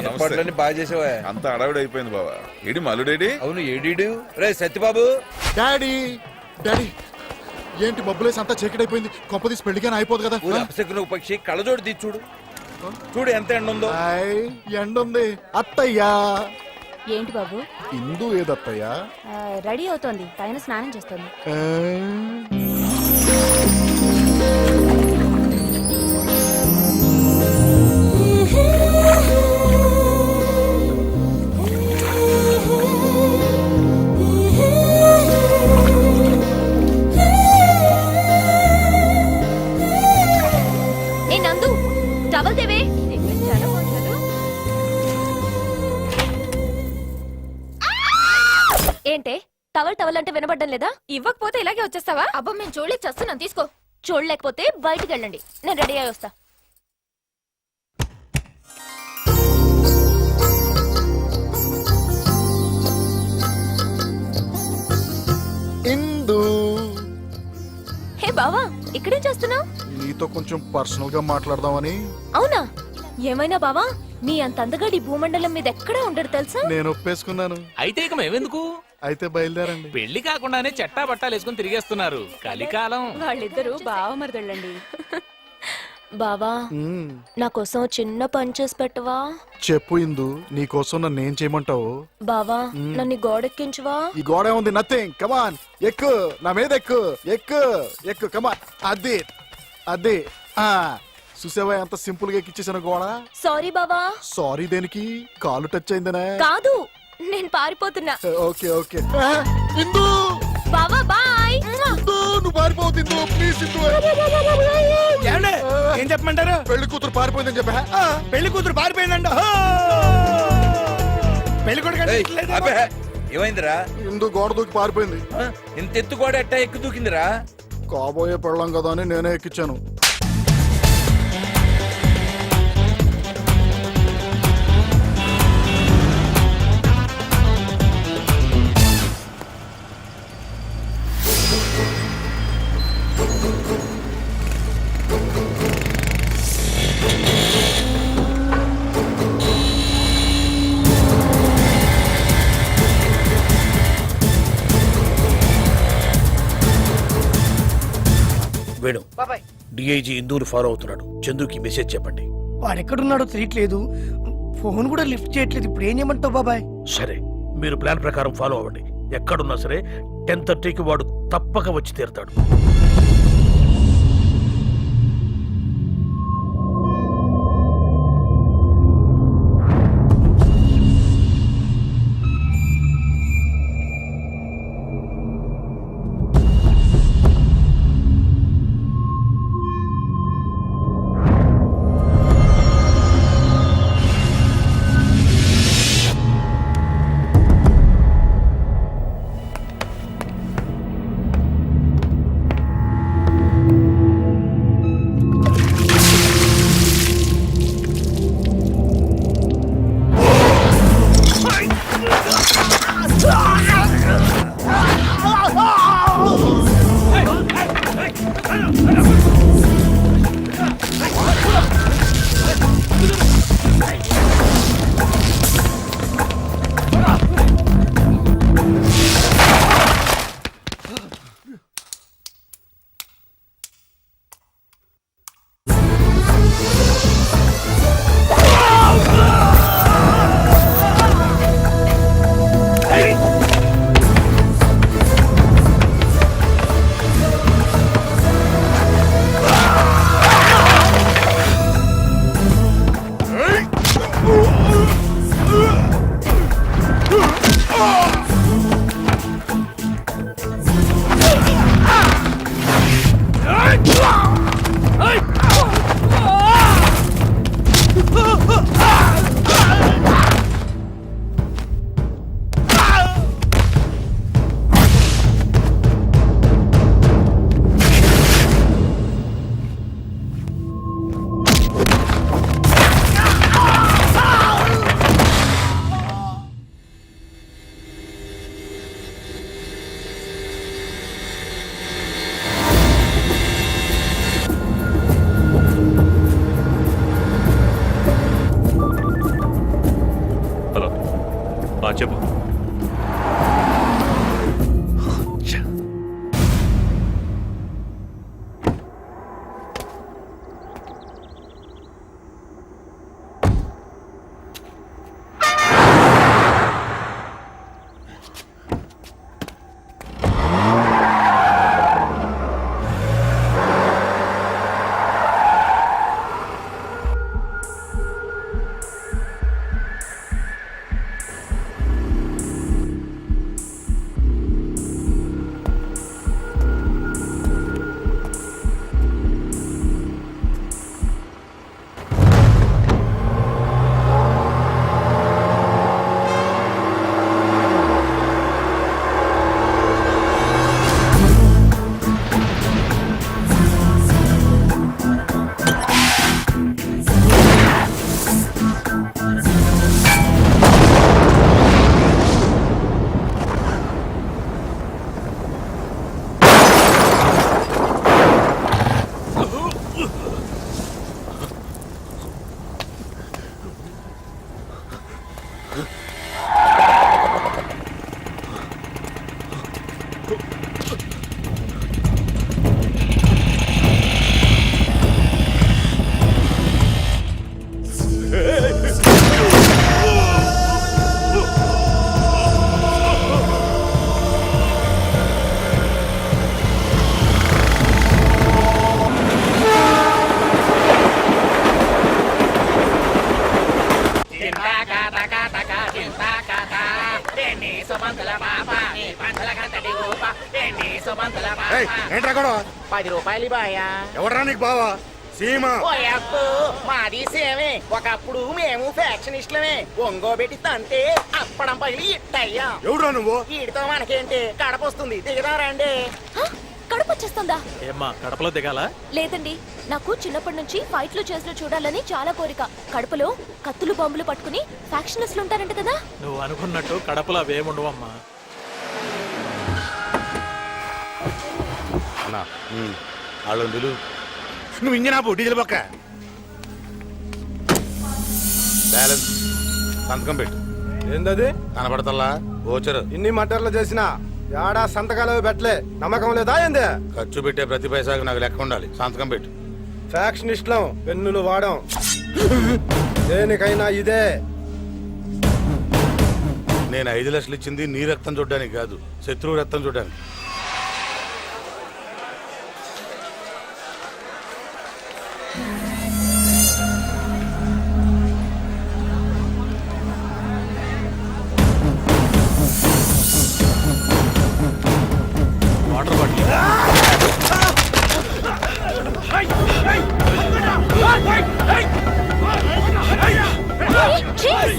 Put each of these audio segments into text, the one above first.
ఏర్పాట్లన్నీ బాగా చేసావా? అంత అడవిడి అయిపోయింది బావా. ఏడి మల్లుడేడి? అవును, ఏడీడు రే సత్యబాబు. డాడీ డాడీ ఏంటి బబ్బులేసి అంతా చీకటైపోయింది. కొంప తీసి పెళ్లిగానే అయిపోదు కదా. అపశకున పక్షి కళ్ళజోడు తీసి చూడు. చూడు ఎంత ఎండ ఉందో. ఎండ ఉంది. అత్తయ్యా. ఏంటి బాబు? ఇందు ఏదత్తయ్యా? రెడీ అవుతోంది, పైన స్నానం చేస్తోంది. ఏ నందు, టవల్ దేవే. ఏంటే టవల్ టవల్ అంటే వినబడ్డం లేదా? ఇవ్వకపోతే ఇలాగే వచ్చేస్తావా? అబ్బా మేము చూడలేక చేస్తున్నాం, తీసుకో. చూడలేకపోతే బయటికి వెళ్ళండి, నేను రెడీ అయ్యి వస్తా. ఇందు. హే బావా, ఇక్కడేం చేస్తున్నావు? నీతో కొంచెం పర్సనల్ గా మాట్లాడదామని. అవునా? ఏమైనా బావా, నీ అంత అందగాడి భూమండలం మీద ఎక్కడా ఉండడు తెలుసా? నేను ఒప్పేసుకున్నాను. అయితే ఇక మేమెందుకు? అయితే బయలుదేరండి. పెళ్లి కాకుండానే చట్టా బట్టాలు వేసుకుని తిరిగేస్తున్నారు. కలికాలం. వాళ్ళిద్దరూ బావమరదళ్ళండి. బావా, నా కోసం చిన్న పని చేసి పెట్టవా? చెప్పు ఇందు, నీకోసం నన్ను ఏం చేయమంటావు? బావా, నన్ను గోడెక్కించవా? ఈ గోడ ఉంది, నథింగ్. కమాన్, ఎక్కు నా మీద, ఎక్కు ఎక్కు ఎక్కు, కమాన్. అదే అదే. చూసావా ఎంత సింపుల్ గా ఎక్కిచ్చేసాను గోడ. సారీ బావా. సారీ దేనికి? కాలు టచ్ అయిందనే. కాదు, నేను పారిపోతున్నా. Okay okay. ఇందు. బావా బాయ్. ఇందు, నువ్వు పారిపోవద్దు ఇందు, ప్లీజ్ ఇందు. ఏం చెప్పమంటారు? పెళ్లి కూతురు పారిపోయిందని చెప్పా. పెళ్లి కూతురు పారిపోయిందంట. పెళ్లి కొడుకు ఏమైందిరా? ఇందు గోడ దూకి పారిపోయింది. ఇంత ఎత్తు కూడా ఎట్టా ఎక్కు దూకిందిరా? కాబోయే పెళ్ళం కదా అని నేనే ఎక్కించాను. వేణు, డిఐజీ ఇందూరు ఫాలో అవుతున్నాడు. చందుకి మెసేజ్ చెప్పండి. వాడెక్కడున్నాడో తెలియట్లేదు, ఫోన్ కూడా లిఫ్ట్ చేయట్లేదు. ఇప్పుడు ఏం చేయమంటావు బాబాయ్? సరే, మీరు ప్లాన్ ప్రకారం ఫాలో అవ్వండి. ఎక్కడున్నా సరే 10:30కి వాడు తప్పక వచ్చి తీరుతాడు. ఏయ్, ఏంట్రా గొడవ? 10 రూపాయలు బాయా. ఎవడ్రా నీకు బావా? సీమ. మాది సేమే. ఒకప్పుడు మేము ఫ్యాక్షనిస్టులమే. ఒంగోబెట్టి తంటే అప్పడం పగిలి ఇట్టయ్యా. ఎవడ్రా నువ్వు? వీడితో మనకేంటి, కడపొస్తుంది, దిగదారండి. హ? కడుపు వచ్చేస్తుందా? ఏమ్మా కడపలో దిగాల? లేదండి, నాకు చిన్నప్పటి నుంచి ఫైట్లు చేసిన చూడాలని చాలా కోరిక. కడుపులో కత్తులు బాంబులు పట్టుకుని ఫ్యాక్షనిస్టులు ఉంటారంట కదా. నువ్వు అనుకున్నట్టు కడపలో అవేముండవమ్మా. అన్నా వాళ్ళు నువ్వు ఇంజన్ ఆపు, డీజిల్ పక్క. బ్యాలెన్స్ సంతకం పెట్టు. ఏందది? కనపడతల్లా ఓచరు. ఇన్ని మటర్లు చేసినా యాడా సంతకాలు పెట్టలే. నమ్మకం లేదా ఏంది? ఖర్చు పెట్టే ప్రతి పైసాకు నాకు లెక్క ఉండాలి. సంతకం పెట్టు. ఫ్యాక్షనిస్టులం, పెన్నులు వాడం. దేనికైనా ఇదే. నేను 5 లక్షలు ఇచ్చింది నీ రక్తం చూడడానికి కాదు, శత్రువు రక్తం చూడడానికి. Water bottle. Cheers!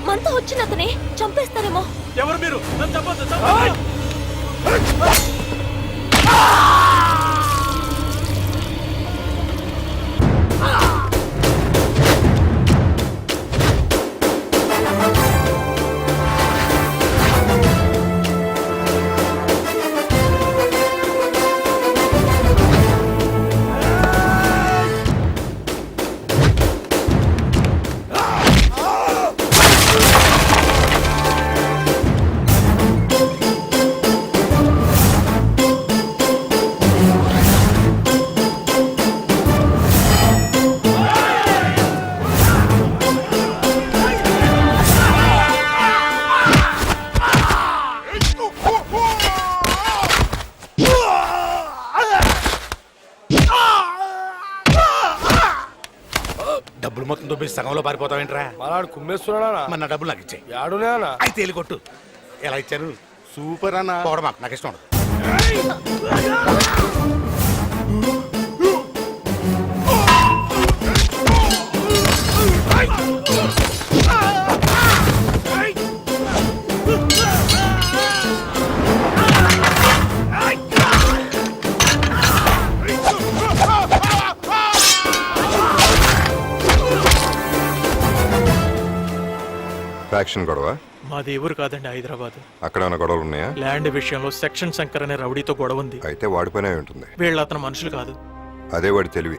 మనతో వచ్చిన అతనే చంపేస్తారేమో. ఎవరు మీరు? నన్ను చంపొద్దు, చంపొద్దు. డబ్బులు మొత్తం దొబ్బేసి సగంలో పారిపోతావేంట్రా? మనాడు కుమ్మేస్తున్నాడా? మన డబ్బులు నాకు ఇచ్చాయి. యాడునేనా? అయితే తేలి కొట్టు. ఎలా ఇచ్చారు? సూపర్ అన్న. పోవడం నాకు ఇష్టం ఉండదు. ఫ్యాక్షన్ గొడవ? మాది ఊరు కాదండి, హైదరాబాద్. అక్కడ ఏమైనా గొడవలు ఉన్నాయా? ల్యాండ్ విషయంలో సెక్షన్ శంకర్ అనే రౌడీతో గొడవ ఉంది. అయితే వాడిపోయినా ఉంటుంది. వీళ్ళు అతను మనుషులు కాదు. అదే వాడి తెలివి.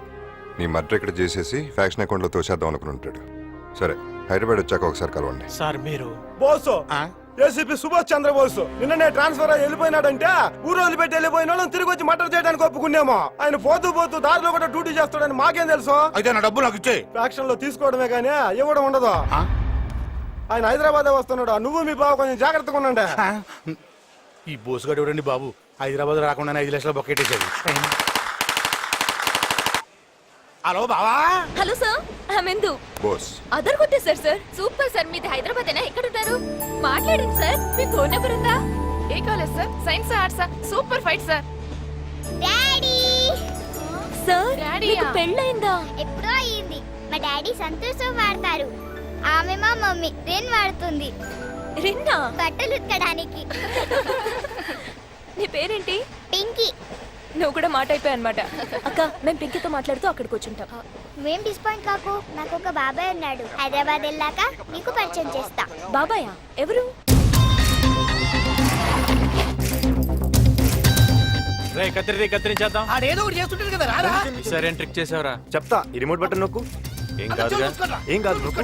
నీ మర్డర్ ఇక్కడ చేసేసి ఫ్యాక్షన్ అకౌంట్లో తోసేద్దాం అనుకుని ఉంటాడు. సరే, హైదరాబాద్ వచ్చాక ఒకసారి కలవండి. సార్ మీరు బోసు ఏసీపీ సుభాష్ చంద్రబోస్ నిన్ననే ట్రాన్స్ఫర్ అయ్యి వెళ్ళిపోయినాడంటే ఊరు వదిలిపెట్టి వెళ్ళిపోయిన వాళ్ళని తిరిగి వచ్చి మటర్ చేయడానికి ఒప్పుకున్నామో. ఆయన పోతూ పోతూ దారిలో కూడా డ్యూటీ చేస్తాడని మాకేం తెలుసు? అయితే నా డబ్బులు నాకు ఇచ్చే. ఫ్యాక్షన్ లో తీసుకోవడమే కానీ ఇవ్వడం ఉండదు. ఆయన హైదరాబాద్ వస్తున్నాడు. నువ్వు మీ బావ కొంచెం జాగ్రత్తగా ఉండండి. ఈ బోసుగాడు ఎవడండి బాబు? హైదరాబాద్ రాకుండా 5 లక్షల బొక్కెట్టేశాడు. హలో బావా. హలో సార్, హమెందు బోస్ అదర్ కొట్టేశారు సార్. Super sir. మీది హైదరాబాద్ అయినా ఎక్కడ ఉంటారు? మాట్లాడండి సార్. మీ ఫోన్ నెంబర్ ఉందా? ఏ college sir? Science arts. Super fight sir. Daddy sir, మీకు పెళ్ళైందా? ఎప్పుడో అయ్యింది. మా డాడీ సంతోష్ వాడతారు. ఆమె మా మమ్మీ రెన్ వాడుతుంది. రిన్నా? బట్టలు ఉతకడానికి. నీ పేరేంటి? పింకీ. నువ్వు కూడా మాట అయిపోయా అనమాట. అక్క, మేము పింకీతో మాట్లాడుతూ అక్కడికి వచ్చుంటాం. నువ్వేం డిస్పాయింట్ కాకు. నాకు ఒక బాబాయ్ ఉన్నాడు. హైదరాబాద్ వెళ్ళాక నీకు పరిచయం చేస్తా. బాబాయా? ఎవరు? రే కత్తిరించేద్దాం. ఆడేదో ఒకటి చేస్తుంటారు కదా, రారా? సరే ట్రిక్ చేసావరా? చెప్తా. ఈ రిమోట్ బటన్ నొక్కు. ఏం కాదుగా. ఏం కాదు నొక్కు.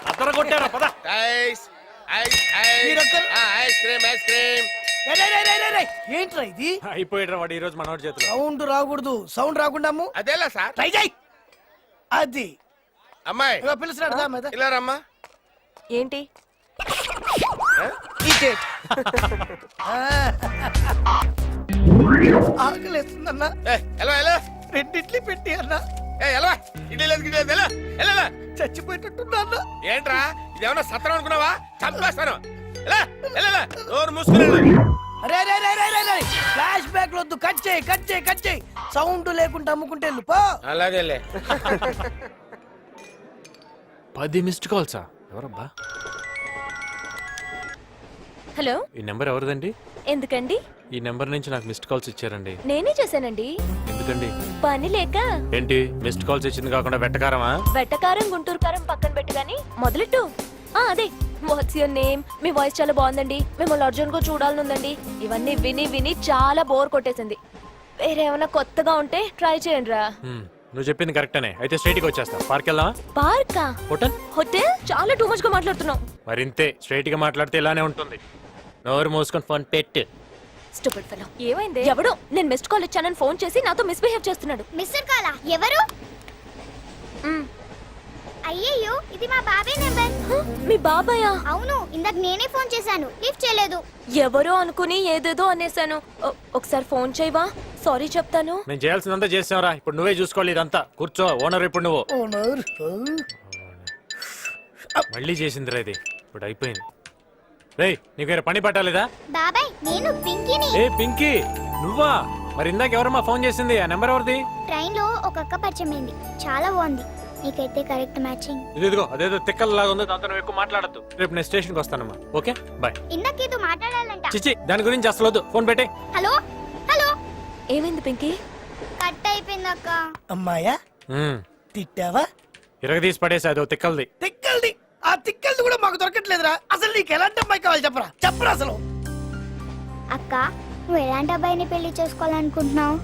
అతర కొట్టారా? పద. ఏంట్రా ఇది? అయిపోయాడు వాడు ఈ రోజు మనోడి చేతిలో. సౌండ్ రాకూడదు. సౌండ్ రాకుండా అమ్ము. అదేలా సార్. ట్రై చేయి. అది అమ్మాయి పిలుస్తున్నాడు. ఇలా రమ్మా. ఏంటి? ఇటే ఆకలేస్తుందన్నా ఎలా ఎలా రెండిట్లీ పెట్టి అన్నా ఎలా ఇడ్లీ లేదు గిడ్లీ లేదు ఎలా ఎలా చచ్చిపోయేటట్టున్నా అన్నా. ఏంట్రా ఇదేమన్నా సత్రం అనుకున్నావా చంపేస్తాను ఎలా ఎలా నోరు మూసుకుని అరే రే రే రే రే రే ఫ్లాష్ బ్యాక్ వద్దు కట్ చేయి సౌండ్ లేకుండా అమ్ముకుంటే వెళ్ళు పో. అలాగేలే 10 మిస్డ్ కాల్సా? ఎవరబ్బా? హలో, ఈ నెంబర్ ఎవరిదండి? ఎందుకండి? ఈ నెంబర్ నుంచి నాకు మిస్డ్ కాల్స్ ఇచ్చారండి. నేనే చేశానండి. ఎందుకండి? పని లేక. ఏంటి మిస్డ్ కాల్స్ ఇచ్చింది కాకుండా వెట్టకారమా? వెట్టకారం గుంటూరు కారం పక్కన పెట్టు గాని మొదలెట్టు. అదే what's your name, me voice చాలా బాగుందండి, మిమ్మల్ని అర్జున్ గా చూడాలనుందండి. ఇవన్నీ విని విని చాలా బోర్ కొట్టేసింది. వేరే ఏమైనా కొత్తగా ఉంటే ట్రై చేయండి రా. నువ్వు చెప్పింది కరెక్టేనే. అయితే స్ట్రైట్ గా వచ్చేస్తా. పార్క్ వెళ్దామా? పార్కా? హోటల్? హోటల్ చాలా టూ మచ్ గా మాట్లాడుతున్నావు. మరింతే స్ట్రైట్ గా మాట్లాడితే ఇలానే ఉంటుంది. నోరు మూసుకొని ఫోన్ పెట్టు. Stupid fellow. ఏమైంది? ఎవడో నేను మిస్డ్ కాల్ ఇచ్చానని ఫోన్ చేసి నాతో మిస్బిహేవ్ చేస్తున్నాడు. మిస్టర్ కాలా ఎవరు? అయ్యయ్యో ఇది మా బాబాయ్ నెంబర్. మీ బాబాయా? అవును, ఇందాక నేనే ఫోన్ చేశాను, లిఫ్ట్ చేయలేదు. ఎవరో అనుకుని ఏదేదో అనేసాను. ఒకసారి ఫోన్ చేయవా? సారీ చెప్తాను. నేను చేయాల్సిందంతా చేసావురా. ఇప్పుడు నువ్వే చూసుకోవాలి ఇదంతా. కూర్చో ఓనర్. ఇప్పుడు నువ్వు ఓనర్. మళ్ళీ చేసిందిరా ఇది. ఇప్పుడు అయిపోయింది. రేయ్ నీకు వేరే పని పట్టాలేదా? బాబాయ్ నేను పింకీని. ఏ పింకీ నువ్వా? మరి ఇందాక ఎవరమ్మా ఫోన్ చేసింది? ఆ నెంబర్ ఎవరిది? ట్రైన్ లో ఒక అక్క పరిచయం అయింది, చాలా బాగుంది. నీకైతే కరెక్ట్ మ్యాచింగ్. ఇదిగో అదేదో తిక్కల్లాగా ఉంది. దాంతో నువ్వు ఎక్కువ మాట్లాడద్దు. రేపు నేను స్టేషన్కి వస్తానమ్మా. Okay bye. ఇందాకేదో మాట్లాడాలంట. చిచ్చి దాని గురించి అసలు వద్దు. ఫోన్ పెట్టే. Hello hello. ఏమైంది పింకీ? కట్ అయిపోయింది అక్క. అమ్మాయా తిట్టావా? ఇరగదీసి పడేసి అదో తిక్కల్ది. తిక్కల్ది. ఆ తిక్కల్ది కూడా మాకు దొరకట్లేదురా. అసలు నీకు ఎలాంటి అమ్మాయి కావాలి చెప్పరా అసలు. అక్క నువ్వు ఎలాంటి అబ్బాయిని పెళ్లి చేసుకోవాలనుకుంటున్నావు?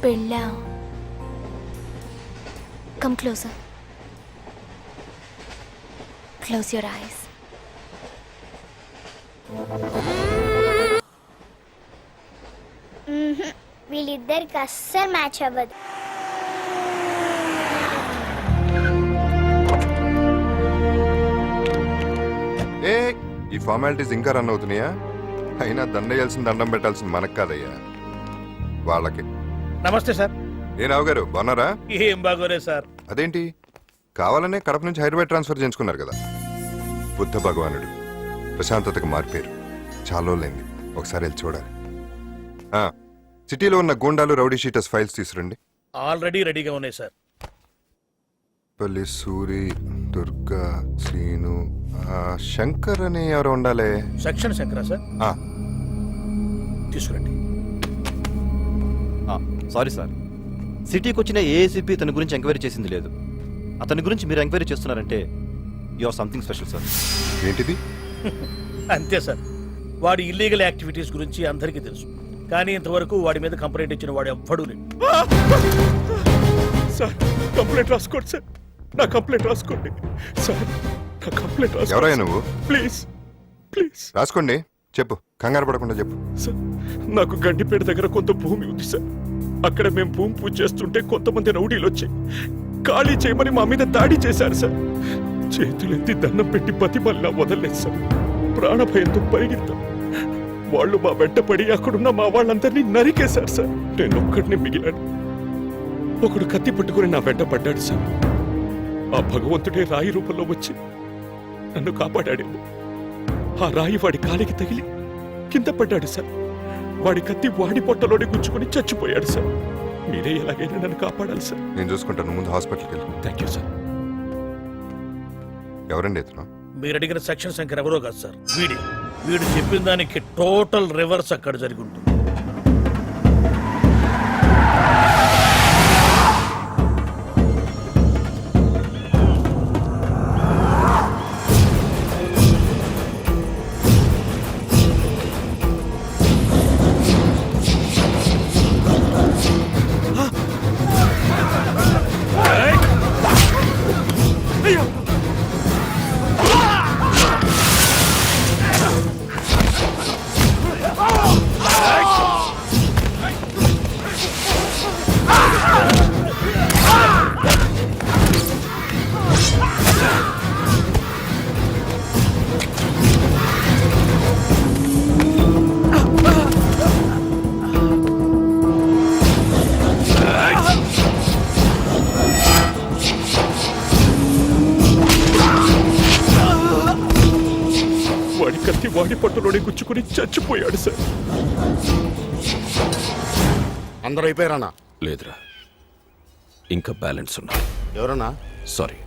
పెళ్ళా? Come closer. Close your eyes. వీళ్ళిద్దరికి అస్సలు మ్యాచ్ అవ్వదు. ఏ ఈ ఫార్మాలిటీస్ ఇంకా రన్ అవుతున్నాయా? అయినా దండేయాల్సిన దండం పెట్టాల్సిన మనకు కాదయ్యా, వాళ్ళకి. నమస్తే సార్. ఏ రావు గారు బాగున్నారా? ఏం బాగోలే సార్. అదేంటి కావాలనే కడప నుంచి హైదరాబాద్ ట్రాన్స్ఫర్ చేయించుకున్నారు కదా? బుద్ధ భగవానుడు ప్రశాంతతకు మారిపోయారు. చాలా రోజులైంది, ఒకసారి వెళ్ళి చూడాలి. సిటీలో ఉన్న గూండాలు రౌడీ షీటర్స్ ఫైల్స్ తీసురండి. ఆల్రెడీ రెడీగా ఉన్నాయి సార్. పల్లి సూరి, దుర్గా, శ్రీను, శంకర్ అని ఎవరు ఉండాలి? సెక్షన్ శంకరా సార్? తీసుకురండి. సారీ సార్, సిటీకి వచ్చిన ఏఏసీపీ తన గురించి ఎంక్వైరీ చేసింది లేదు. అతని గురించి మీరు ఎంక్వైరీ చేస్తున్నారంటే you or something special sir. ఏంటిది? అంతే సార్. వాడి ఇల్లీగల్ యాక్టివిటీస్ గురించి అందరికీ తెలుసు, కానీ ఇంతవరకు వాడి మీద కంప్లైంట్ ఇచ్చిన వాడు ఎవ్వడూ లేడు. సార్ కంప్లైంట్ రాసుకోండి సార్. నా కంప్లైంట్ రాసుకోండి సార్. నా కంప్లైంట్ రాసుకోండి. ఎవరయ్యా నువ్వు? ప్లీజ్ ప్లీజ్ రాసుకోండి. చెప్పు, కంగారు పడకుండా చెప్పు. సార్ నాకు గండిపేట దగ్గర కొంత భూమి ఉంది సార్. అక్కడ మేము భూమి పూజ చేస్తుంటే కొంతమంది రౌడీలు వచ్చి ఖాళీ చేయమని మా మీద దాడి చేశారు సార్. చేతులెత్తి దండం పెట్టి బతిమల్లా వదలలేదు సార్. ప్రాణభయంతో పరిగెత్తాం. వాళ్ళు మా వెంట పడి అక్కడున్న మా వాళ్ళందరినీ నరికేశారు సార్. నేను ఒక్కడిని మిగిలాను. ఒకడు కత్తి పట్టుకుని నా వెంట పడ్డాడు సార్. ఆ భగవంతుడే రాయి రూపంలో వచ్చి నన్ను కాపాడాడేమో. ఆ రాయి వాడి కాలికి తగిలి కింద పడ్డాడు సార్. వాడి కత్తి వాడి పొట్టలోనే గుచ్చుకొని చచ్చిపోయాడు సార్. మీరే ఎలాగైనా నన్ను కాపాడాలి సార్. నేను చూసుకుంటాను, ముందు హాస్పిటల్కి వెళ్ళి. Thank you sir. ఎవరండి ఇతను? మీరు అడిగిన సెక్షన్ శంకర్ ఎవరో కాదు సార్. వీడు చెప్పిన దానికి టోటల్ రివర్స్ అక్కడ జరిగి ఉంటుంది. హాస్పిటల్లోనే గుచ్చుకుని చచ్చిపోయాడు సార్. అందరూ అయిపోయారన్నా? లేదురా, ఇంకా బ్యాలెన్స్ ఉన్నా. ఎవరన్నా? సారీ,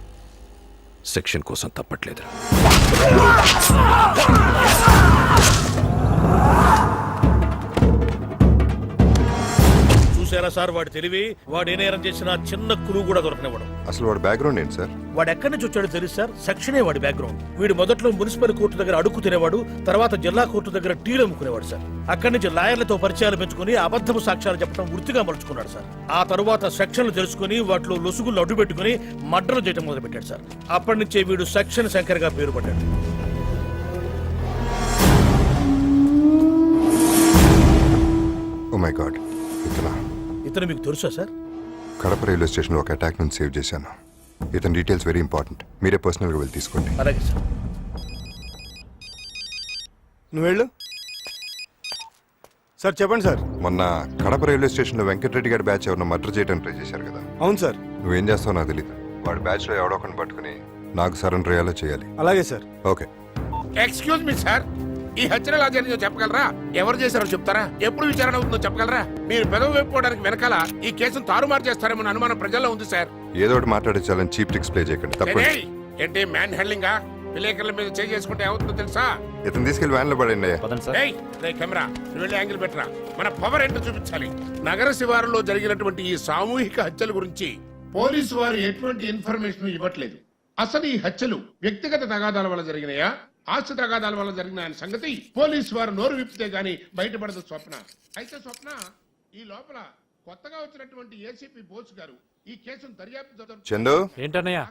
సెక్షన్ కోసం తప్పట్లేదురా. చూసారా సార్ వాడి తెలివి? వాడు ఏ నేరం చేసినా చిన్న క్లూ కూడా దొరకనివ్వడం. అసలు వాడి బ్యాక్గ్రౌండ్ ఏంటి సార్? వాడు ఎక్కడి నుంచి వచ్చాడో తెలుసు సార్. సెక్షనే వాడి బ్యాక్గ్రౌండ్. వీడు మొదట్లో మున్సిపల్ కోర్టు దగ్గర అడుగు తినేవాడు, తర్వాత జిల్లా కోర్టు దగ్గర టీలు అమ్ముకునేవాడు సార్. అక్కడి నుంచి లాయర్లతో పరిచయాలు పెంచుకుని అబద్ధపు సాక్ష్యాలు చెప్పడం వృత్తిగా మలుచుకున్నాడు సార్. ఆ తరువాత సెక్షన్లు తెలుసుకుని వాటిలో లొసుగులు అడ్డు పెట్టుకుని మర్డర్లు చేయడం మొదలుపెట్టాడు సార్. అప్పటి నుంచే వీడు సెక్షన్ శంకర్ గా పేరు పడ్డాడు. ఓ మై గాడ్, ఇతను మీకు తెలుసా సార్? కడప రైల్వే స్టేషన్లో ఒక అటాక్ నుంచి సేవ్ చేశాను. ఇతని డీటెయిల్స్ వెరీ ఇంపార్టెంట్. మీరే పర్సనల్గా వెళ్ళి తీసుకోండి. అలాగే సార్. నువ్వు వెళ్ళు సార్. చెప్పండి సార్. మొన్న కడప రైల్వే స్టేషన్లో వెంకటరెడ్డి గారి బ్యాచ్ ఎవరినో మర్డర్ చేయడానికి ట్రై చేశారు కదా? అవును సార్. నువ్వేం చేస్తావో నాకు తెలియదు. వాడి బ్యాచ్లో ఎవడో ఒకరిని పట్టుకుని నాకు సరెండర్ అయ్యేలా చేయాలి. అలాగే sir. Okay. Excuse me sir, ఈ హత్యలు ఎలా జరిగిందో చెప్పగలరా? ఎవరు చేశారో చెప్తారా? ఎప్పుడు విచారణ అవుతుందో చెప్పగలరా? మీరు పెదవి వేపుకోవడానికి వెనకాల ఈ కేసును తారుమారు చేస్తారేమో అనుమానం ప్రజల్లో ఉంది సార్. ఏదో ఒకటి మాట్లాడించాలని చీప్ ట్రిక్స్ ప్లే చేయకండి. తప్పండి. ఏయ్, ఏంటి మ్యాన్ హ్యాండ్లింగ్? విలేకరుల మీద చేయి చేసుకుంటే ఏమవుతుందో తెలుసా? ఇతను తీసుకెళ్లి వ్యాన్లో పడండి. ఏయ్, రే కెమెరా, నువ్వు వెళ్ళి యాంగిల్ పెట్టరా. మన పవర్ ఏంటో చూపించాలి. నగర శివారులో జరిగినటువంటి ఈ సామూహిక హత్యల గురించి పోలీసు వారు ఎటువంటి ఇన్ఫర్మేషన్ ఇవ్వట్లేదు. అసలు ఈ హత్యలు వ్యక్తిగత తగాదాల వల్ల జరిగినాయా, ఆస్తి తగాదాల వల్ల జరిగిన ఆయన సంగతి పోలీసు వారు నోరు విప్పితే గానీ బయటపడదు స్వప్న. అయితే స్వప్న, ఈ లోపల కొత్తగా వచ్చినటువంటి ఏసీపీ బోస్ గారు ఈ కేసును దర్యాప్తు చందు, ఏంటన్నయ్య?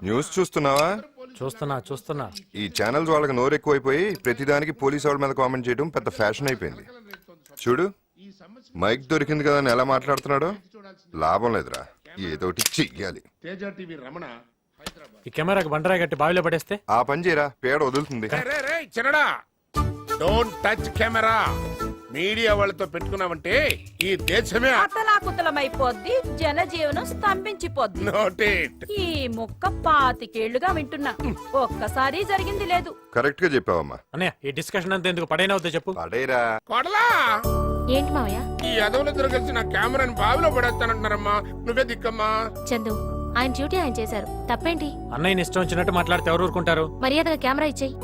న్యూస్ చూస్తున్నావా? చూస్తున్నా. ఈ ఛానల్స్ వాళ్ళకి నోరు ఎక్కువైపోయి ప్రతిదానికి పోలీసు వాళ్ళ మీద కామెంట్ చేయడం పెద్ద ఫ్యాషన్ అయిపోయింది. చూడు, మైక్ దొరికింది కదా అని ఎలా మాట్లాడుతున్నాడో. లాభం లేదురా, ఏదో ఒకటి చెయ్యాలి. తేజ టీవీ రమణ, హైదరాబాద్. ఈ కెమెరాకి బండరాయి కట్టి బావిలో పడేస్తే ఆ పని చేయరా, పేడ వదులుతుంది. చిన్నడా, డోంట్ టచ్ కెమెరా. మీడియా వాళ్ళతో పెట్టుకున్నామంటే ఈ దేశమే అతలాకుతలమైపోద్ది, జనజీవనం స్తంభించిపోద్ది. నోటేట్. ఈ ముక్క 25 ఏళ్లుగా వింటున్నా, ఒక్కసారి జరిగింది లేదు. కరెక్ట్ గా చెప్పావమ్మా. అన్నయ్య, ఈ డిస్కషన్ అంతా ఎందుకు? పడైనా వద్దా చెప్పు. పడేరా. కొడలా, ఏంటి మావయ్య? ఈ అదవులిద్దరు కలిసి నా కెమెరాని బావిలో పడేస్తానంటున్నారమ్మా. నువ్వే దిక్కమ్మా. చందు, ఆయన డ్యూటీ ఆయన చేశారు, తప్పేంటి? అన్నయ్యని ఇష్టం వచ్చినట్టు మాట్లాడితే ఎవరు ఊరుకుంటారు? మర్యాదగా కెమెరా ఇచ్చేయి.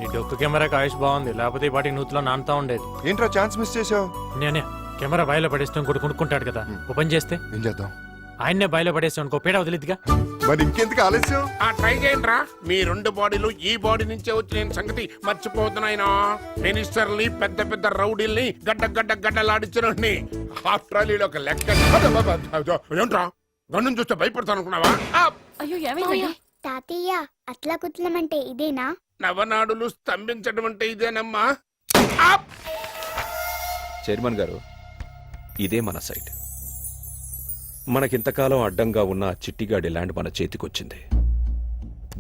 నీ డొక్కు కెమెరాకి ఆయుష్ బాగుంది, లేకపోతే ఈ పాటికి నూతిలో నానుతా ఉండేది. ఏంట్రా ఛాన్స్ మిస్ చేసావు? అన్నయ్య, కెమెరా బాయిలో పడేస్తే ఇంకోటి కొనుక్కుంటాడు కదా, ఓ పని చేస్తే ఏం చేద్దాం? ఆయన్నే బాయిలో పడేస్తే ఇంకో పీడ వదిలిద్దిగా. మరి ఇంకెందుకు ఆలస్యం? ఆ ట్రై చేయండి రా. మీ 2 బాడీలు ఈ బాడీ నుంచే వచ్చిన సంగతి మర్చిపోతున్నాయినా. మినిస్టర్ని, పెద్ద పెద్ద రౌడీల్ని గడ్డలాడించిన ఆఫ్టర్ ఆల్ ఒక లెక్క. ఏంట్రా, గన్ను చూస్తే భయపడతాను అనుకున్నావా? అయ్యో, ఏమైంది? తాతయ్య అట్లా కుట్లమంటే ఇదేనా? నవనాడులు స్తంభించడం అంటే ఇదేనమ్మా. చైర్మన్ గారు, ఇదే మన సైట్. మనకింతకాలం అడ్డంగా ఉన్న చిట్టిగాడి ల్యాండ్ మన చేతికొచ్చింది.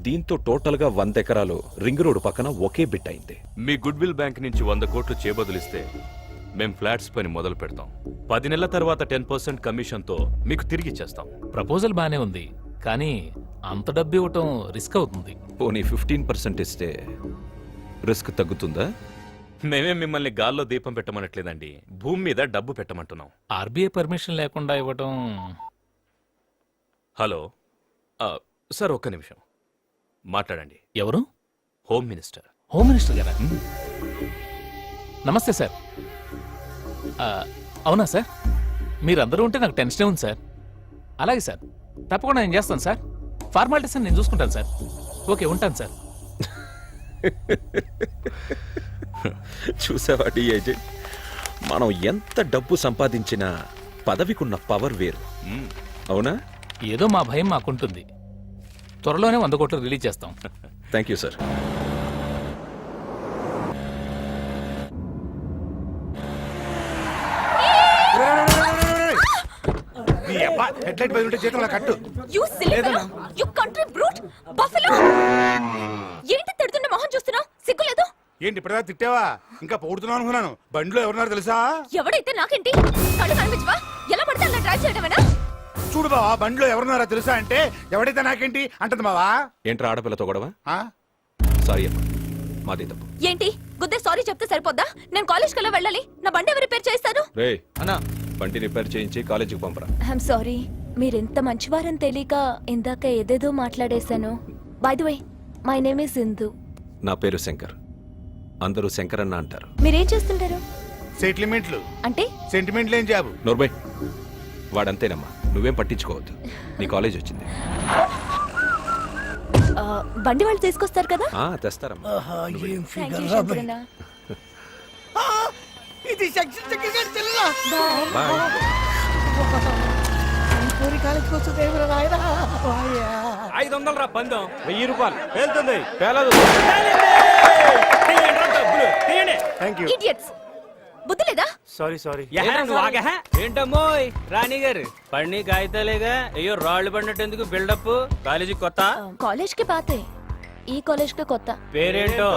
దీంతో టోటల్గా 100 ఎకరాలు రింగ్ రోడ్ పక్కన ఒకే బిట్ అయింది. మీ గుడ్ విల్ బ్యాంక్ నుంచి 100 కోట్లు చేబదులిస్తే మేం ఫ్లాట్స్ పని మొదలు పెడతాం. 10 నెలల తర్వాత 10% కమిషన్తో మీకు తిరిగి ఇచ్చేస్తాం. ప్రపోజల్ బానే ఉంది, కానీ అంత డబ్బు ఇవ్వటం రిస్క్ అవుతుంది. పోనీ 15% ఇస్తే రిస్క్ తగ్గుతుందా? మేమేం మిమ్మల్ని గాల్లో దీపం పెట్టమనట్లేదండి, భూమి మీద డబ్బు పెట్టమంటున్నాం. ఆర్బీఐ పర్మిషన్ లేకుండా ఇవ్వటం. హలో సార్, ఒక్క నిమిషం మాట్లాడండి. ఎవరు? Home minister. హోమ్ మినిస్టర్ గారా? నమస్తే సార్. అవునా సార్? మీరందరూ ఉంటే నాకు టెన్షనే ఉంది సార్. అలాగే సార్, తప్పకుండా నేను చేస్తాను సార్. ఫార్మాలిటీస్ నేను చూసుకుంటాను సార్. ఓకే, ఉంటాను సార్. చూసావా ఏజెంట్, మనం ఎంత డబ్బు సంపాదించినా పదవికున్న పవర్ వేరు. అవునా? ఏదో మా భయం మాకుంటుంది. త్వరలోనే 100 కోట్లు రిలీజ్ చేస్తాం. Thank you sir. హెడ్లైట్ బదులుంటే చేతుల కట్టు. You silly fellow! You country brute! Buffalo! ఏంటి తిడుతున్న మొహం చూస్తున్నావు? సిగ్గులేదు? ఏంటి ఇప్పటిదా తిట్టావా? ఇంకా పొగుడుతున్నావు అనుకున్నాను. బండిలో ఎవరున్నారు తెలుసా? ఎవడైతే నాకేంటి? కళ్ళు కనిపించవా? ఎలా పడితే అలా డ్రైవ్ చేయడమేనా? చూడు బావా, బండిలో ఎవరున్నారో తెలుసా అంటే ఎవడైతే నాకేంటి అంటది బావా. ఏంట్రా ఆడపిల్లతో గొడవ? సారీ అమ్మా, మాదే తప్పు. ఏంటి గుద్దే సారీ చెప్తే సరిపోద్దా? నేను కాలేజ్ కల్లా వెళ్ళాలి. నా బండి ఎవరు రిపేర్ చేస్తారు? రే అన్నా, బండి రిపేర్ చేయించి కాలేజీకి పంపరా. ఐఎమ్ సారీ, మీరెంత మంచివారని తెలియక ఇందాక ఏదేదో మాట్లాడేశాను. By the way, my name is Indu. నా పేరు శంకర్, అందరూ శంకర్ అన్న అంటారు. మీరేం చేస్తుంటారు? సెటిల్మెంట్లు అంటే సెంటిమెంట్లు ఏం జాబు? నోర్బై, వాడంతేనమ్మా, నువ్వేం పట్టించుకోవద్దు. నీ కాలేజ్ వచ్చింది. ఆ, బండి వాళ్ళు తీసుకొస్తారు కదా? తెస్తారమ్మా. ఆహా, ఏం Thank you, ఫిగర్ రా భయ్. శంకరన్న. ఆ, ఇది సెక్షన్ చక్కెర గారి చెల్లెలా? బాయ్. ఈ పూరి కాలేజ్కి వస్తుంది ఏమిరా నాయనా? వాయ్యా. 500 రా పందెం, 1000 రూపాయలు వెళ్తుంది. పేలదు. Idiots. బుద్ధి లేదా? సారీ ఏంటమ్మో రాణి గారు పడిని కాగితాలేగా అయ్యో రాళ్ళు పడినట్టు ఎందుకు బిల్డప్? కాలేజీ కొత్త కాలేజ్ కి పాతే, ఈ కాలేజ్ కి కొత్త. పేరేంటో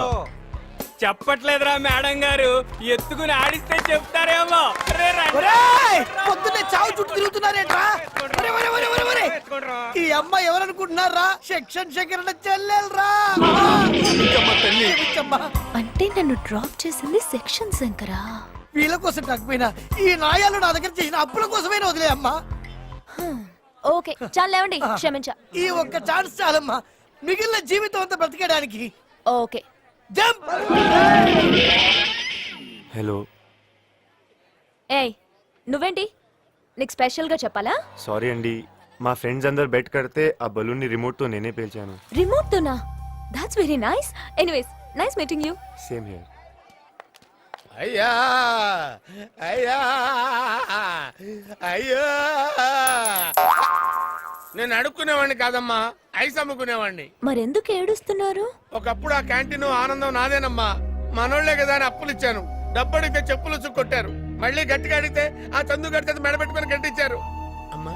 చెప్పట్లేదురా మేడం గారు, ఎత్తుకుని ఆడిస్తే చెప్తారేమో. ఒరేయ్, పొద్దున్నే చావు చుట్టూ తిరుగుతున్నారేట్రా? ఒరే, ఒరే, ఒరే, ఒరే, ఒరే. ఈ అమ్మాయి ఎవరనుకుంటున్నారా? సెక్షన్ శంకరన్న చెల్లెలరా? క్షమించమ్మా. అంటే నన్ను డ్రాప్ చేసింది సెక్షన్ శంకరా? వీళ్ళ కోసం కాకపోయినా ఈ నాయాలు నా దగ్గర చేసిన అప్పుల కోసమైనా వదిలే అమ్మా. ఓకే చాలు లేవండి, క్షమించా. ఈ ఒక్క ఛాన్స్ చాలమ్మా, మిగిలిన జీవితం అంతా బ్రతికేయడానికి. Okay jump. హలో. ఏయ్ నువ్వేంటి? నీకు స్పెషల్ గా చెప్పాలా? సారీ అండి, మా ఫ్రెండ్స్ అందరు బెట్ కడితే ఆ బలూన్ ని రిమోట్ తో నేనే పేల్చాను. రిమోట్ తోనా? That's very nice. Anyways, nice meeting you. Same here. అయ్యా అయ్యా అయ్యో, నేను అడుక్కునేవాడిని కాదమ్మా, ఐస్ అమ్ముకునేవాడిని. మరెందుకు ఏడుస్తున్నారు? ఒకప్పుడు ఆ క్యాంటీన్ ఆనందం నాదేనమ్మా. మనోళ్లే కదా అని అప్పులు ఇచ్చాను. డబ్బు అడిగితే చెప్పులు ఉచ్చు కొట్టారు. మళ్ళీ గట్టిగా అడిగితే ఆ చందు గడితే మెడబెట్టుకుని గట్టించారు. అమ్మా,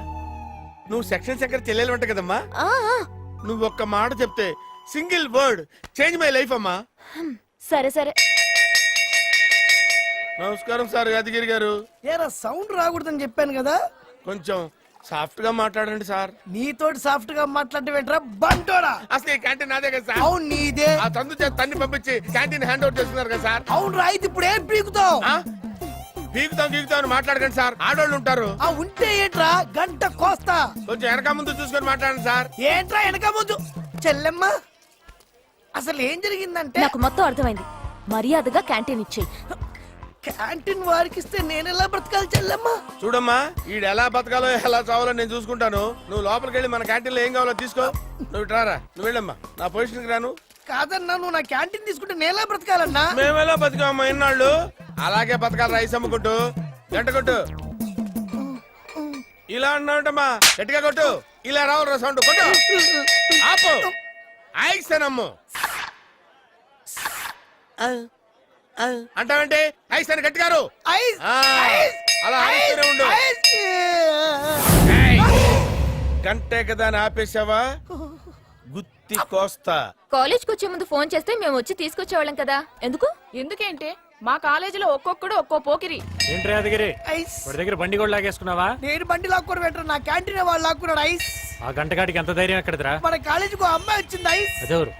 నువ్వు సెక్షన్ శంకర్ చెల్లెలు అంట కదమ్మా. ఆ, ఆ. నువ్వు ఒక్క మాట చెప్తే, single word change my life అమ్మా. సరే సరే. నమస్కారం సార్ యాదగిరి గారు. ఏరా సౌండ్ రాకూడదని చెప్పాను కదా. కొంచెం సాఫ్ట్ గా మాట్లాడండి సార్. నీతోటి సాఫ్ట్ గా మాట్లాడటం బంటోడా? అసలు ఈ క్యాంటీన్ నాదే కదా సార్. అవును నీదే. ఆ తందు చేత తన్ని పంపించి క్యాంటీన్ హ్యాండ్ ఓవర్ చేస్తున్నారు కదా సార్. అవును రా, ఇది ఇప్పుడు ఏం పీకుతావు? పీకుతాం గీకుతాం అని మాట్లాడకండి సార్, ఆడోళ్ళు ఉంటారు. ఆ ఉంటే ఏంట్రా, గంట కోస్తా. కొంచెం వెనక ముందు చూసుకొని మాట్లాడండి సార్. ఏంట్రా వెనక ముందు? చెల్లెమ్మ, అసలు ఏం జరిగిందంటే నాకు మొత్తం అర్థమైంది. మర్యాదగా క్యాంటీన్ ఇచ్చేయి. క్యాంటీన్ వారికి ఇస్తే నేను ఎలా బ్రతకాలి చెల్లెమ్మ? చూడమ్మా, ఈడు ఎలా బతకాలో ఎలా చావాలో నేను చూసుకుంటాను. నువ్వు లోపలికి వెళ్ళి మన క్యాంటీన్ లో ఏం కావాలో తీసుకో. నువ్వు ఇట్రారా, నువ్వు వెళ్ళమ్మా, నా పొజిషన్కి రాను. కాదన్నా, నువ్వు నా క్యాంటీన్ తీసుకుంటే నేను ఎలా బ్రతకాలన్నా? మేమెలా బతికామమ్మా ఇన్నాళ్ళు, అలాగే బతకాలి. రైస్ అమ్ముకుంటూ గంట కొట్టు. ఇలా అన్నావుంటమ్మా, గట్టిగా కొట్టు. ఇలా రావు సౌండ్ కొట్టు. ఆపు. ఐస్ అనమ్ము అంటావంటే ఐస్ అని గట్టిగారు. ఐస్, ఆ, ఐస్, అలా అరుస్తూనే ఉండు. ఐస్. ఏయ్, గంటే కదా అని ఆపేశావా? గుత్తి కోస్తా. కాలేజ్కి వచ్చే ముందు ఫోన్ చేస్తే మేము వచ్చి తీసుకొచ్చేవాళ్ళం కదా. ఎందుకు? ఎందుకేంటే మా కాలేజీలో ఒక్కొక్కడు ఒక్కో పోకిరి. ఏంటి యాదగిరి, ఐస్. వాడి దగ్గర బండి కూడా లాగేసుకున్నావా? నేను బండి లాక్కొని పెట్టరు, నా క్యాంటీన్ వాళ్ళు లాక్కున్నాడు. ఐస్. ఆ గంటగాడికి ఎంత ధైర్యం ఎక్కడదిరా? మన కాలేజీకి ఒక అమ్మాయి వచ్చింది. ఐస్. అదెవరు?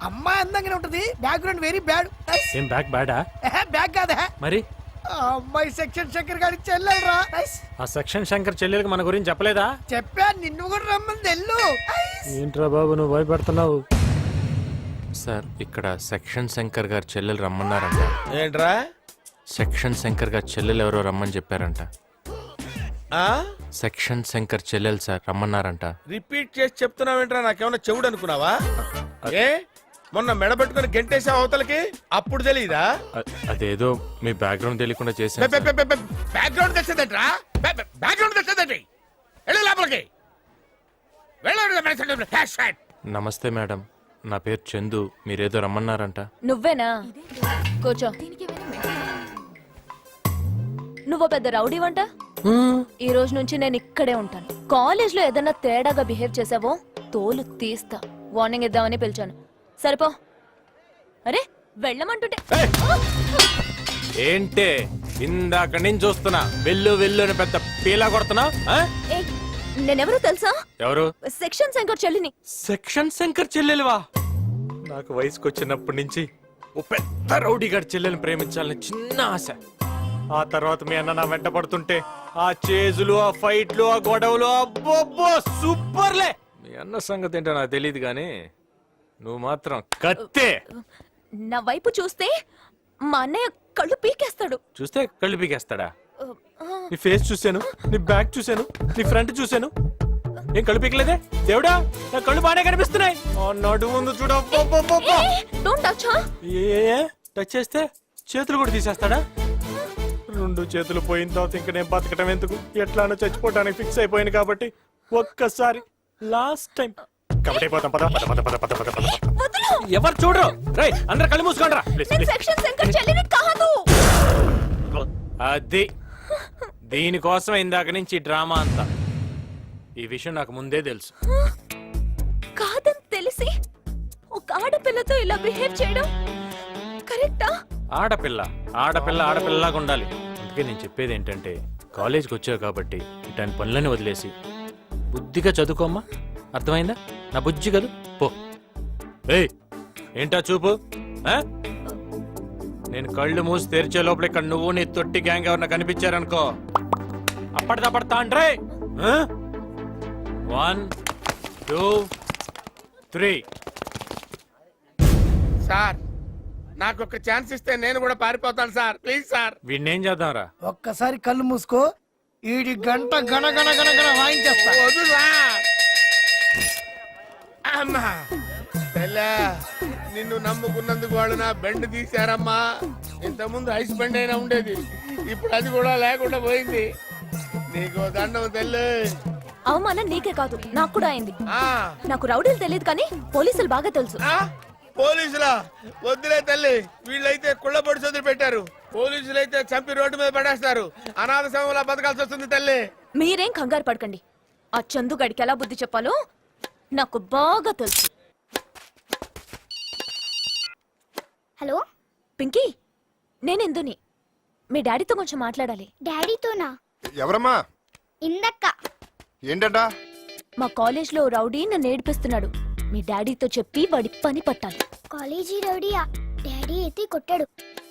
అమ్మాయి అందంగానే ఉంటది, బ్యాక్గ్రౌండ్ వెరీ బ్యాడ్. ఏం బ్యాక్ బ్యాడా? బ్యాక్ కాదా? మరి ఆ అమ్మాయి సెక్షన్ శంకర్ గారికి చెల్లెలరా. ఐస్. ఆ సెక్షన్ శంకర్ చెల్లెలకి మన గురించి చెప్పలేదా? చెప్పా, నిన్ను కూడా రమ్మని తెల్లు. ఐస్. ఏంట్రా బాబు నువ్వు భయపడుతున్నావు? సార్, ఇక్కడ సెక్షన్ శంకర్ గారు చెల్లెలు రమ్మన్నారంట. ఏంట్రా? సెక్షన్ శంకర్ గారు చెల్లెలు ఎవరో రమ్మని చెప్పారంట. సెక్షన్ శంకర్ చెల్లెలు సార్ రమ్మన్నారంట. రిపీట్ చేసి చెప్తున్నావేంట్రా? నాకేమన్నా చెవుడు అనుకున్నావా? ఏ మొన్న మెడబెట్టుకుని గెంటేసా అవతలకి, అప్పుడు తెలియదా? అదేదో మీ బ్యాక్గ్రౌండ్ తెలియకుండా చేశాను. బ్యాక్గ్రౌండ్ తెచ్చేదట్రా? బ్యాక్గ్రౌండ్ తెచ్చేదటి. వెళ్ళు లోపలికి. నమస్తే మేడం, నా పేరు చందు. మీరేదో రమ్మన్నారంట. నువ్వేనా? కూర్చో. నువ్వు పెద్ద రౌడీ వంట. ఈ రోజు నుంచి నేను ఇక్కడే ఉంటాను. కాలేజ్ లో ఏదన్నా తేడాగా బిహేవ్ చేసావో తోలు తీస్తా. వార్నింగ్ ఇద్దామని పిలిచాను. సరిపో. అరే వెళ్ళమంటుంటే ఏంటే ఇందాక నేను చూస్తున్నా వెళ్ళు వెళ్ళు అని పెద్ద పీలా కొడుతున్నా. ఏయ్, నేనెవరో తెలుసా? ఎవరు? సెక్షన్ శంకర్ చెల్లిని. సెక్షన్ శంకర్ చెల్లెలువా? నాకు వయసుకు వచ్చినప్పటి నుంచి ఓ పెద్ద రౌడీ గారి చెల్లెల్ని ప్రేమించాలని చిన్న ఆశ. ఆ తర్వాత మీ అన్న నా వెంట పడుతుంటే ఆ చేజులు, ఆ ఫైట్లు, ఆ గొడవలు, అబ్బో సూపర్లే. మీ అన్న సంగతి ఏంటో నాకు తెలియదు కానీ నువ్వు మాత్రం కత్తే. నా వైపు చూస్తే మా అన్నయ్య కళ్ళు పీకేస్తాడు. చూస్తే కళ్ళు పీకేస్తాడా? నీ ఫేస్ చూశాను, నీ బ్యాక్ చూశాను, నీ ఫ్రంట్ చూశాను. ఏం కళ్ళు పీకలేదే దేవుడా? నా కళ్ళు బాగానే కనిపిస్తున్నాయి. నడు ముందు చూడ. Don't touch. టచ్ చేస్తే చేతులు కూడా తీసేస్తాడా? రెండు చేతులు పోయిన తర్వాత ఇంక నేను బతకటం ఎందుకు? ఎట్లానో చచ్చిపోవడానికి ఫిక్స్ అయిపోయాను కాబట్టి ఒక్కసారి లాస్ట్ టైం కాబట్టి అయిపోతాం. పద పద పద పద పద పద పద. ఎవరు చూడరు. రై అందరు కళ్ళు మూసుకోండి రా. సెక్షన్ శంకర్ చెల్లిని కాదు. అది దీనికోసం ఇందాక నుంచి డ్రామా అంతా. ఈ విషయం నాకు ముందే తెలుసు. కాదని తెలిసి ఒక ఆడపిల్లతో ఇలా బిహేవ్ చేయడం కరెక్టా? ఆడపిల్ల ఆడపిల్ల ఆడపిల్లలాగా ఉండాలి. అందుకే నేను చెప్పేది ఏంటంటే కాలేజీకి వచ్చావు కాబట్టి ఇట్లాంటి పనులని వదిలేసి బుద్ధిగా చదువుకోమ్మా. అర్థమైందా? నా బుజ్జి కదూ పో. ఏయ్ ఏంటా చూపు? నేను కళ్ళు మూసి తెరిచే లోపల ఇక్కడ నువ్వు నీ తొట్టి గ్యాంగ్ ఎవరన్నా కనిపించారనుకో అప్పటిదప్పటి తాండ్రే. 1 2 3. సార్ నాకు ఒక ఛాన్స్ ఇస్తే నేను కూడా పారిపోతాను సార్. Please sir. వీడినేం చేద్దాంరా? ఒక్కసారి కళ్ళు మూసుకో, ఈడి గంట గణ గణ గణ గణ వాయించేస్తా. వద్దు సార్. అమ్మా తెల్లా, నిన్ను నమ్ముకున్నందుకు వాళ్ళు నా బెండ్ తీశారమ్మా. ఇంతకుముందు ఐస్ బెండ్ అయినా ఉండేది, ఇప్పుడు అది కూడా లేకుండా పోయింది. నీకు దండం తెల్లు. అవమానం నీకే కాదు నాకు కూడా అయింది. ఆ, నాకు రౌడీలు తెలియదు కానీ పోలీసులు బాగా తెలుసు. ఆ? పోలీసులా? వద్దులే తల్లి, వీళ్ళైతే కుళ్ళబడి చదువు పెట్టారు. పోలీసులైతే చంపి రోడ్డు మీద పడేస్తారు. అనాథ సమయంలో బతకాల్సి వస్తుంది తల్లి. మీరేం కంగారు పడకండి. ఆ చందు గడికి ఎలా బుద్ధి చెప్పాలో నాకు బాగా తెలుసు. హలో పింకీ, నేను ఇందుని. మీ డాడీతో కొంచెం మాట్లాడాలి. డాడీతోనా? ఎవరమ్మా? ఇందక్క. ఏంటంట? మా కాలేజ్లో రౌడీ నన్ను ఏడిపిస్తున్నాడు. మీ డాడీతో చెప్పి వాడి పని పట్టాలి. కాలేజీ రౌడీయా? డాడీ అయితే కొట్టాడు,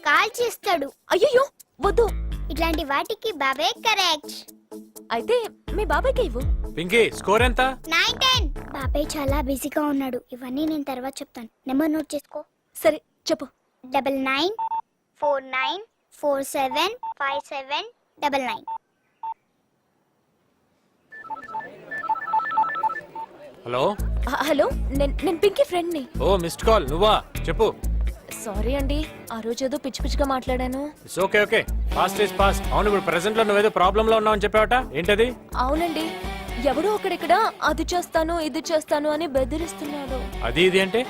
కాల్ చేస్తాడు. అయ్యో వద్దు. ఇట్లాంటి వాటికి బాబే కరెక్ట్. అయితే మీ బాబాయ్కి ఇవ్వు. పింకీ స్కోర్ ఎంత? 9-10. బాబాయ్ చాలా బిజీగా ఉన్నాడు. ఇవన్నీ నేను తర్వాత చెప్తాను. నెంబర్ నోట్ చేసుకో. సరే చెప్పు. 9949475799. హలో హలో, నేను పింకీ ఫ్రెండ్ని. ఓ మిస్డ్ కాల్. నువ్వా? చెప్పు. సారీ అండి, ఆ రోజు ఏదో పిచ్చి పిచ్చిగా మాట్లాడాను. It's okay okay. Fast is past. అవును, ఇప్పుడు ప్రెసెంట్ లో నువ్వేదో ప్రాబ్లం లో ఉన్నావని చెప్పావట. ఏంటది? అవునండి, ఎవడో అక్కడిక్కడ అది చేస్తాను ఇది చేస్తాను అని బెదిరిస్తున్నాడు. అది ఇది అంటే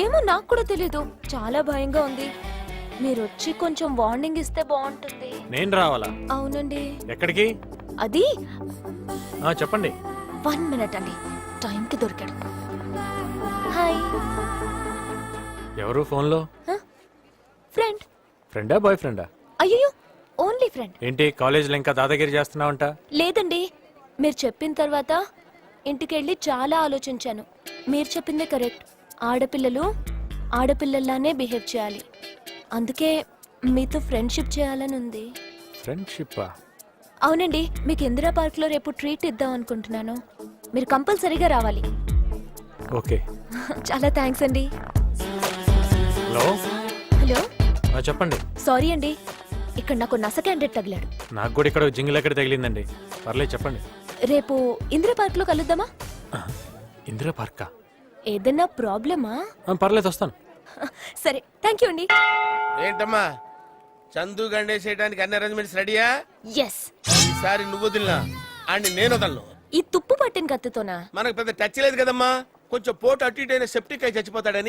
ఏమో నాకు కూడా తెలీదు. చాలా భయంగా ఉంది. మీరు వచ్చి కొంచెం వార్నింగ్ ఇస్తే బాగుంటుంది. నేను రావాలా? అవునండి. ఎక్కడికి? అది చెప్పండి. 1 minute అండి, టైంకి దొరికాడు. హాయ్. ఎవరు ఫోన్లో? ఫ్రెండ్. ఫ్రెండా బాయ్ ఫ్రెండా? అయ్యో ఓన్లీ ఫ్రెండ్. ఏంటి కాలేజీలో ఇంకా దాదాగిరి చేస్తున్నావంట? లేదండి, మీరు చెప్పిన తర్వాత ఇంటికెళ్ళి చాలా ఆలోచించాను. మీరు చెప్పిందే కరెక్ట్. ఆడపిల్లలు ఆడపిల్లల్లానే బిహేవ్ చేయాలి. అందుకే మీతో ఫ్రెండ్షిప్ చేయాలని ఉంది. ఫ్రెండ్షిప్పా? అవునండి, మీకు ఇందిరా పార్క్ లో రేపు ట్రీట్ ఇద్దాం అనుకుంటున్నాను. మీరు కంపల్సరీగా రావాలి. ఓకే. చాలా థ్యాంక్స్ అండి. హలో హలో, చెప్పండి. సారీ అండి, ఇక్కడ నాకు నస క్యాండిడేట్ తగిలాడు. నాకు కూడా ఇక్కడ జింగిల్ ఎక్కడ తగిలిందండి. పర్లేదు చెప్పండి. రేపు ఇందిరా పార్క్ లో కలుద్దామా? ఇందిరా పార్కా? ఏదన్నా ప్రాబ్లమా? పర్లేదు, వస్తాను. సరే, థ్యాంక్ యూ అండి. ఏంటమ్మా చందు గండేసేయడానికి అన్ని అరేంజ్మెంట్స్ రెడీయా? ఎస్. ఈసారి నువ్వు వదిలినా అండ్ నేను వదలను. ఈ తుప్పు పట్టిన కత్తితోనా? మనకు పెద్ద టచ్ లేదు కదమ్మా. కొంచెం పోటు అటు ఇటు అయిన సెప్టిక్ అయి చచ్చిపోతాడని.